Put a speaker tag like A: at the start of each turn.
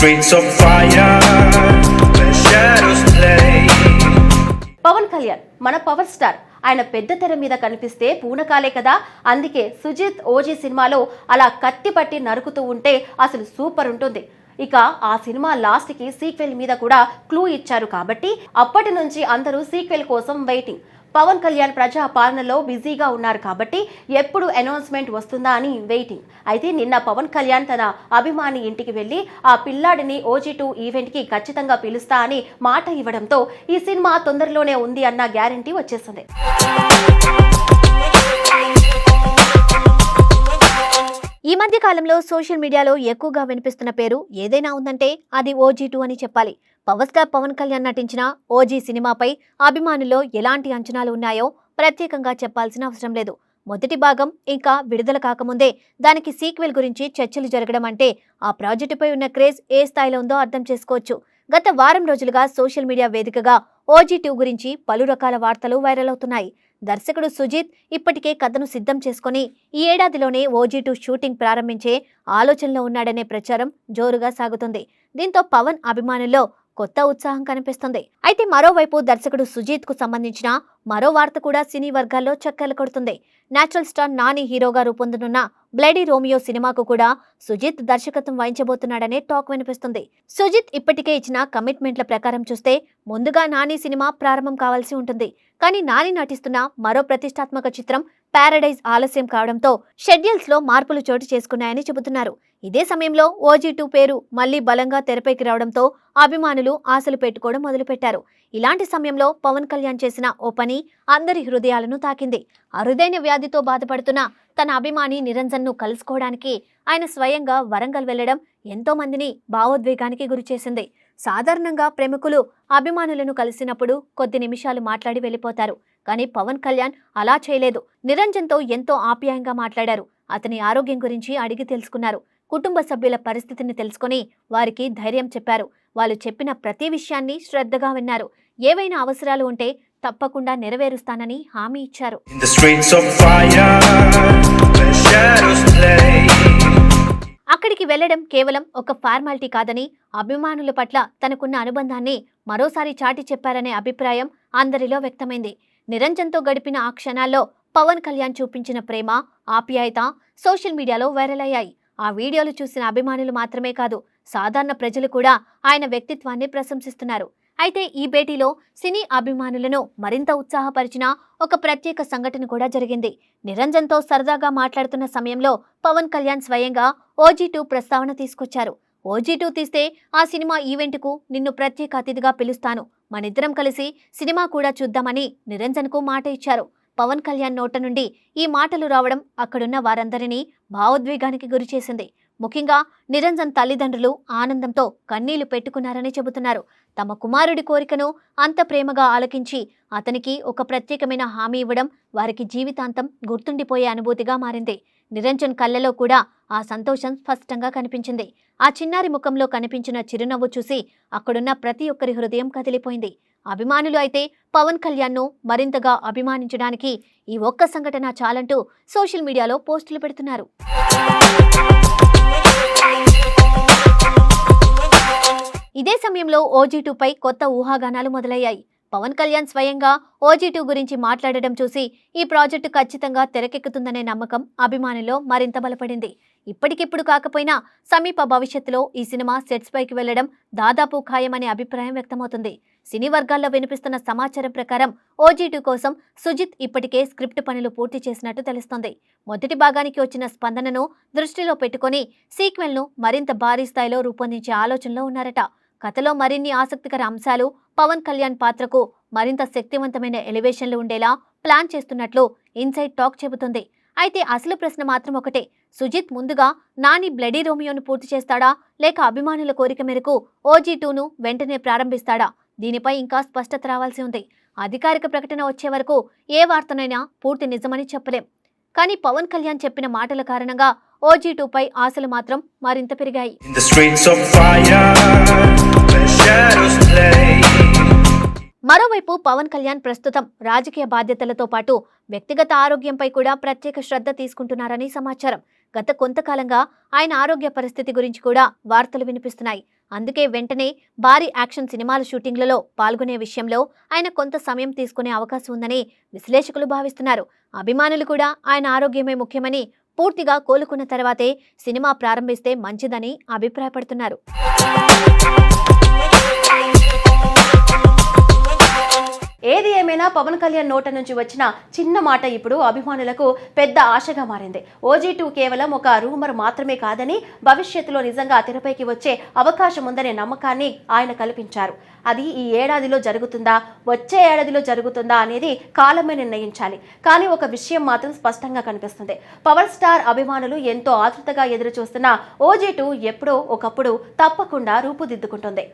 A: streets of fire, where shadows play.
B: Pawan Kalyan మన power star. ఆయన పెద్ద తెర మీద కనిపిస్తే పూనకాలే కదా. అందుకే సుజిత్ ఓజీ సినిమాలో అలా కత్తి పట్టి నరుకుతూ ఉంటే అసలు సూపర్ ఉంటుంది. ఇక ఆ సినిమా లాస్ట్ కి సీక్వెల్ మీద కూడా క్లూ ఇచ్చారు కాబట్టి అప్పటి నుంచి అందరూ సీక్వెల్ కోసం వెయిటింగ్. పవన్ కళ్యాణ్ ప్రజా పాలనలో బిజీగా ఉన్నారు కాబట్టి ఎప్పుడు అనౌన్స్మెంట్ వస్తుందా అని వెయిటింగ్. అయితే నిన్న పవన్ కళ్యాణ్ తన అభిమాని ఇంటికి వెళ్లి ఆ పిల్లాడిని OG2 ఈవెంట్ కి ఖచ్చితంగా పిలుస్తా అని మాట ఇవ్వడంతో ఈ సినిమా తొందరలోనే ఉంది అన్న గ్యారంటీ వచ్చేసింది.
C: ఈ మధ్య కాలంలో సోషల్ మీడియాలో ఎక్కువగా వినిపిస్తున్న పేరు ఏదైనా ఉందంటే అది OG2 అని చెప్పాలి. పవర్ స్టార్ పవన్ కళ్యాణ్ నటించిన ఓజీ సినిమాపై అభిమానుల్లో ఎలాంటి అంచనాలు ఉన్నాయో ప్రత్యేకంగా చెప్పాల్సిన అవసరం లేదు. మొదటి భాగం ఇంకా విడుదల కాకముందే దానికి సీక్వెల్ గురించి చర్చలు జరగడం అంటే ఆ ప్రాజెక్టుపై ఉన్న క్రేజ్ ఏ స్థాయిలో ఉందో అర్థం చేసుకోవచ్చు. గత వారం రోజులుగా సోషల్ మీడియా వేదికగా OG2 గురించి పలు రకాల వార్తలు వైరల్ అవుతున్నాయి. దర్శకుడు సుజిత్ ఇప్పటికే కథను సిద్ధం చేసుకుని ఈ ఏడాదిలోనే OG2 షూటింగ్ ప్రారంభించే ఆలోచనలో ఉన్నాడనే ప్రచారం జోరుగా సాగుతుంది. దీంతో పవన్ అభిమానుల్లో కొత్త ఉత్సాహం కనిపిస్తుంది. అయితే మరోవైపు దర్శకుడు సుజిత్ కు సంబంధించిన మరో వార్త కూడా సినీ వర్గాల్లో చక్కర్లు కొడుతుంది. నేచురల్ స్టార్ నాని హీరోగా రూపొందనున్న బ్లడీ రోమియో సినిమాకు కూడా సుజిత్ దర్శకత్వం వహించబోతున్నాడనే టాక్ వినిపిస్తుంది. సుజిత్ ఇప్పటికే ఇచ్చిన కమిట్మెంట్ల ప్రకారం చూస్తే ముందుగా నాని సినిమా ప్రారంభం కావాల్సి ఉంటుంది. కానీ నాని నటిస్తున్న మరో ప్రతిష్టాత్మక చిత్రం పారడైజ్ ఆలస్యం కావడంతో షెడ్యూల్స్ లో మార్పులు చోటు చేసుకున్నాయని చెబుతున్నారు. ఇదే సమయంలో OG2 పేరు మళ్లీ బలంగా తెరపైకి రావడంతో అభిమానులు ఆశలు పెట్టుకోవడం మొదలుపెట్టారు. ఇలాంటి సమయంలో పవన్ కళ్యాణ్ చేసిన ఓ పని అందరి హృదయాలను తాకింది. అరుదైన వ్యాధితో బాధపడుతున్న తన అభిమాని నిరంజన్ ను కలుసుకోవడానికి ఆయన స్వయంగా వరంగల్ వెళ్లడం ఎంతో మందిని భావోద్వేగానికి గురిచేసింది. సాధారణంగా ప్రేమికులు అభిమానులను కలిసినప్పుడు కొద్ది నిమిషాలు మాట్లాడి వెళ్లిపోతారు. కానీ పవన్ కళ్యాణ్ అలా చేయలేదు. నిరంజన్తో ఎంతో ఆప్యాయంగా మాట్లాడారు. అతని ఆరోగ్యం గురించి అడిగి తెలుసుకున్నారు. కుటుంబ సభ్యుల పరిస్థితిని తెలుసుకుని వారికి ధైర్యం చెప్పారు. వాళ్ళు చెప్పిన ప్రతి విషయాన్ని శ్రద్ధగా విన్నారు. ఏవైనా అవసరాలు ఉంటే తప్పకుండా నెరవేరుస్తానని హామీ ఇచ్చారు. అక్కడికి వెళ్లడం కేవలం ఒక ఫార్మాలిటీ కాదని, అభిమానుల పట్ల తనకున్న అనుబంధాన్ని మరోసారి చాటి చెప్పారనే అభిప్రాయం అందరిలో వ్యక్తమైంది. నిరంజన్తో గడిపిన ఆ క్షణాల్లో పవన్ కళ్యాణ్ చూపించిన ప్రేమ, ఆప్యాయత సోషల్ మీడియాలో వైరల్ అయ్యాయి. ఆ వీడియోలు చూసిన అభిమానులు మాత్రమే కాదు, సాధారణ ప్రజలు కూడా ఆయన వ్యక్తిత్వాన్ని ప్రశంసిస్తున్నారు. అయితే ఈ భేటీలో సినీ అభిమానులను మరింత ఉత్సాహపరిచిన ఒక ప్రత్యేక సంఘటన కూడా జరిగింది. నిరంజన్తో సరదాగా మాట్లాడుతున్న సమయంలో పవన్ కళ్యాణ్ స్వయంగా OG2 ప్రస్తావన తీసుకొచ్చారు. OG2 తీస్తే ఆ సినిమా ఈవెంట్కు నిన్ను ప్రత్యేక అతిథిగా పిలుస్తాను, మనిద్దరం కలిసి సినిమా కూడా చూద్దామని నిరంజన్కు మాట ఇచ్చారు. పవన్ కళ్యాణ్ నోట నుండి ఈ మాటలు రావడం అక్కడున్న వారందరినీ భావోద్వేగానికి గురిచేసింది. ముఖ్యంగా నిరంజన్ తల్లిదండ్రులు ఆనందంతో కన్నీళ్లు పెట్టుకున్నారని చెబుతున్నారు. తమ కుమారుడి కోరికను అంత ప్రేమగా ఆలకించి అతనికి ఒక ప్రత్యేకమైన హామీ ఇవ్వడం వారికి జీవితాంతం గుర్తుండిపోయే అనుభూతిగా మారింది. నిరంజన్ కళ్ళలో కూడా ఆ సంతోషం స్పష్టంగా కనిపించింది. ఆ చిన్నారి ముఖంలో కనిపించిన చిరునవ్వు చూసి అక్కడున్న ప్రతి ఒక్కరి హృదయం కదిలిపోయింది. అభిమానులు అయితే పవన్ కళ్యాణ్ను మరింతగా అభిమానించడానికి ఈ ఒక్క సంఘటన చాలంటూ సోషల్ మీడియాలో పోస్టులు పెడుతున్నారు. ఇదే సమయంలో OG2పై కొత్త ఊహాగానాలు మొదలయ్యాయి. పవన్ కళ్యాణ్ స్వయంగా OG2 గురించి మాట్లాడడం చూసి ఈ ప్రాజెక్టు ఖచ్చితంగా తెరకెక్కుతుందనే నమ్మకం అభిమానుల్లో మరింత బలపడింది. ఇప్పటికిప్పుడు కాకపోయినా సమీప భవిష్యత్తులో ఈ సినిమా సెట్స్ పైకి వెళ్లడం దాదాపు ఖాయమనే అభిప్రాయం వ్యక్తమవుతుంది. సినీ వర్గాల్లో వినిపిస్తున్న సమాచారం ప్రకారం OG2 కోసం సుజిత్ ఇప్పటికే స్క్రిప్ట్ పనులు పూర్తి చేసినట్టు తెలుస్తోంది. మొదటి భాగానికి వచ్చిన స్పందనను దృష్టిలో పెట్టుకుని సీక్వెల్ను మరింత భారీ స్థాయిలో రూపొందించే ఆలోచనలో ఉన్నారట. కథలో మరిన్ని ఆసక్తికర అంశాలు, పవన్ కళ్యాణ్ పాత్రకు మరింత శక్తివంతమైన ఎలివేషన్లు ఉండేలా ప్లాన్ చేస్తున్నట్లు ఇన్సైడ్ టాక్ చెబుతుంది. అయితే అసలు ప్రశ్న మాత్రం ఒకటే, సుజిత్ ముందుగా నాని బ్లడీ రోమియోను పూర్తి చేస్తాడా, లేక అభిమానుల కోరిక మేరకు OG2ను వెంటనే ప్రారంభిస్తాడా? దీనిపై ఇంకా స్పష్టత రావాల్సి ఉంది. అధికారిక ప్రకటన వచ్చే వరకు ఏ వార్తనైనా పూర్తి నిజమని చెప్పలేం. కానీ పవన్ కళ్యాణ్ చెప్పిన మాటల కారణంగా OG2పై ఆశలు మాత్రం మరింత పెరిగాయి. మరోవైపు పవన్ కళ్యాణ్ ప్రస్తుతం రాజకీయ బాధ్యతలతో పాటు వ్యక్తిగత ఆరోగ్యంపై కూడా ప్రత్యేక శ్రద్ధ తీసుకుంటున్నారని సమాచారం. గత కొంతకాలంగా ఆయన ఆరోగ్య పరిస్థితి గురించి కూడా వార్తలు వినిపిస్తున్నాయి. అందుకే వెంటనే భారీ యాక్షన్ సినిమాల షూటింగ్లలో పాల్గొనే విషయంలో ఆయన కొంత సమయం తీసుకునే అవకాశం ఉందని విశ్లేషకులు భావిస్తున్నారు. అభిమానులు కూడా ఆయన ఆరోగ్యమే ముఖ్యమని, పూర్తిగా కోలుకున్న తర్వాతే సినిమా ప్రారంభిస్తే మంచిదని అభిప్రాయపడుతున్నారు.
B: ఏది ఏమైనా పవన్ కళ్యాణ్ నోట నుంచి వచ్చిన చిన్న మాట ఇప్పుడు అభిమానులకు పెద్ద ఆశగా మారింది. OG2 కేవలం ఒక రూమర్ మాత్రమే కాదని, భవిష్యత్తులో నిజంగా తెరపైకి వచ్చే అవకాశం ఉందనే నమ్మకాన్ని ఆయన కల్పించారు. అది ఈ ఏడాదిలో జరుగుతుందా, వచ్చే ఏడాదిలో జరుగుతుందా అనేది కాలమే నిర్ణయించాలి. కానీ ఒక విషయం మాత్రం స్పష్టంగా కనిపిస్తుంది. పవర్ స్టార్ అభిమానులు ఎంతో ఆతృతగా ఎదురు చూస్తున్న OG2 ఎప్పుడో ఒకప్పుడు తప్పకుండా రూపుదిద్దుకుంటుంది.